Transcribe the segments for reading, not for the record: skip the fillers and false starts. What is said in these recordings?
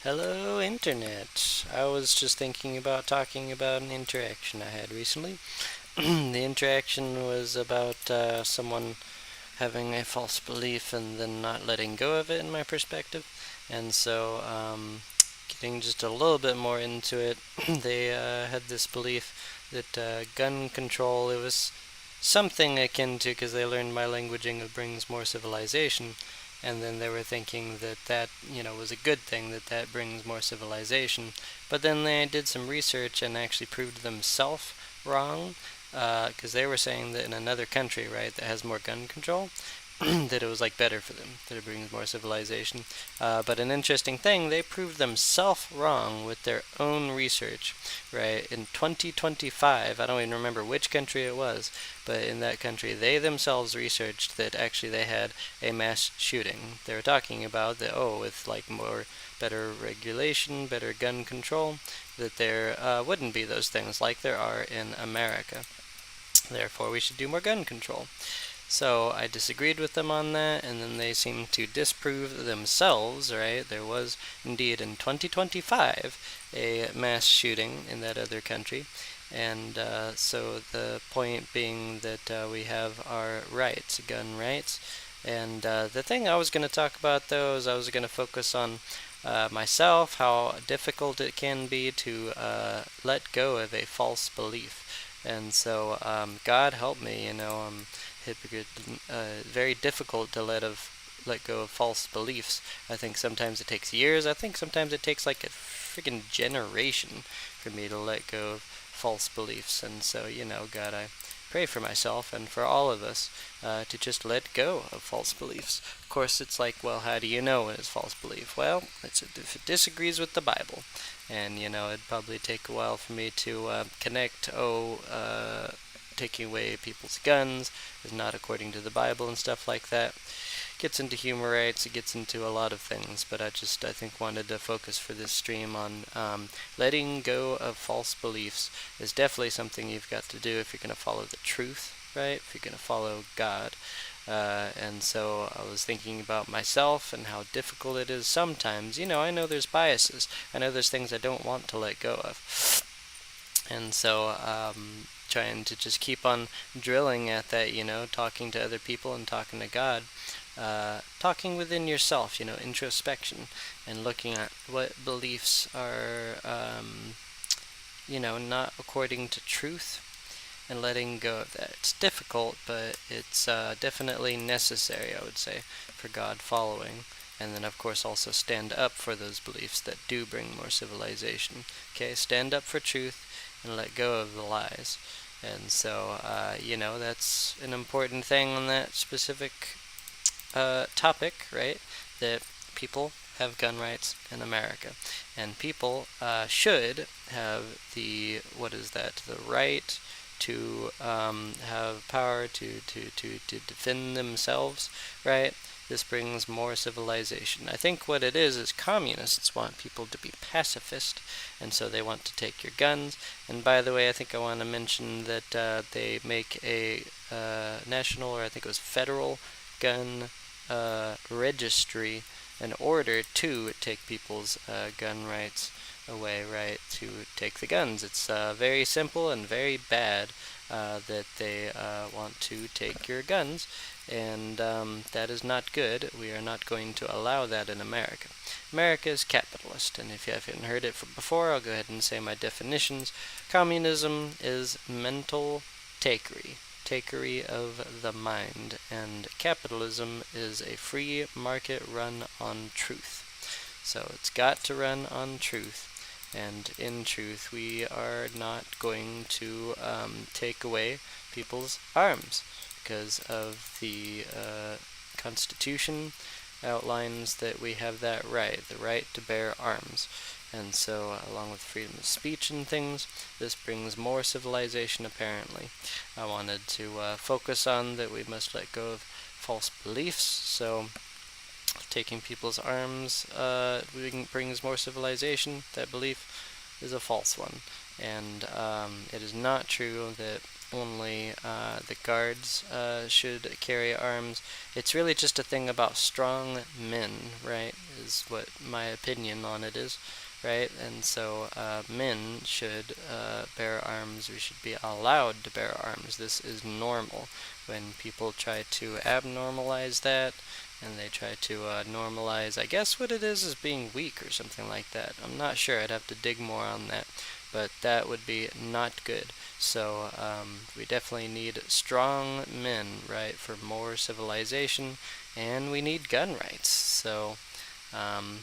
Hello, Internet. I was just thinking about talking about an interaction I had recently. The interaction was about someone having a false belief and then not letting go of it, in my perspective. And so, getting just a little bit more into it, they had this belief that gun control, it was something akin to, because they learned my languaging of brings more civilization, and then they were thinking that was a good thing, that that brings more civilization. But then they did some research and actually proved themselves wrong, because they were saying that in another country, right, that has more gun control, that it was like better for them, that it brings more civilization. But an interesting thing, they proved themselves wrong with their own research, right? In 2025, I don't even remember which country it was, but in that country, they themselves researched that actually they had a mass shooting. They were talking about that, oh, with like more better regulation, better gun control, that there wouldn't be those things like there are in America. Therefore, we should do more gun control. So I disagreed with them on that, and then they seemed to disprove themselves, right? There was indeed in 2025 a mass shooting in that other country. And so the point being that we have our rights, gun rights. And the thing I was going to talk about, though, is I was going to focus on myself, how difficult it can be to let go of a false belief. And so, God help me, hypocrite. Very difficult to let go of false beliefs. I think sometimes it takes years. I think sometimes it takes like a freaking generation for me to let go of false beliefs. And so, God, I pray for myself and for all of us to just let go of false beliefs. Of course, it's like, well, how do you know when it's false belief? Well, if it disagrees with the Bible. And, it'd probably take a while for me to connect, taking away people's guns is not according to the Bible and stuff like that. Gets into human rights, it gets into a lot of things, but I think, wanted to focus for this stream on letting go of false beliefs is definitely something you've got to do if you're going to follow the truth, right? If you're going to follow God. And so I was thinking about myself and how difficult it is sometimes. I know there's biases. I know there's things I don't want to let go of. And so, trying to just keep on drilling at that, talking to other people and talking to God, talking within yourself, introspection, and looking at what beliefs are, not according to truth, and letting go of that. It's difficult, but it's definitely necessary, I would say, for God following. And then, of course, also stand up for those beliefs that do bring more civilization. Okay, stand up for truth and let go of the lies. And so, that's an important thing on that specific topic, right? That people have gun rights in America. And people should have the right to have power to defend themselves, right? This brings more civilization. I think what it is communists want people to be pacifist, and so they want to take your guns. And by the way, I think I want to mention that they make a national, or I think it was federal, gun registry in order to take people's gun rights away, right? To take the guns. It's very simple and very bad that they want to take your guns, and that is not good. We are not going to allow that in America. America is capitalist, and if you haven't heard it before, I'll go ahead and say my definitions. Communism is mental takery of the mind, and capitalism is a free market run on truth. So it's got to run on truth, and in truth, we are not going to take away people's arms, because of the Constitution outlines that we have that right, the right to bear arms. And so, along with freedom of speech and things, this brings more civilization, apparently. I wanted to focus on that we must let go of false beliefs. So, taking people's arms brings more civilization. That belief is a false one. And it is not true that only the guards should carry arms. It's really just a thing about strong men, right? Is what my opinion on it is, right? And so men should bear arms. We should be allowed to bear arms. This is normal. When people try to abnormalize that, and they try to normalize, I guess what it is being weak or something like that. I'm not sure. I'd have to dig more on that, but that would be not good. So we definitely need strong men, right, for more civilization, and we need gun rights. So um,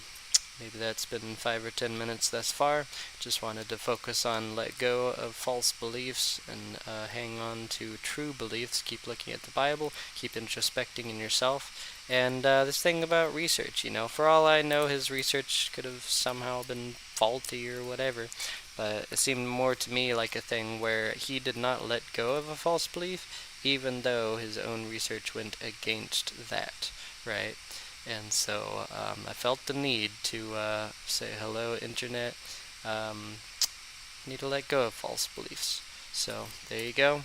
maybe that's been 5 or 10 minutes thus far. Just wanted to focus on let go of false beliefs and hang on to true beliefs. Keep looking at the Bible, keep introspecting in yourself. And this thing about research, for all I know, his research could have somehow been faulty or whatever. But it seemed more to me like a thing where he did not let go of a false belief, even though his own research went against that, right? And so I felt the need to say, hello, Internet. Need to let go of false beliefs. So there you go.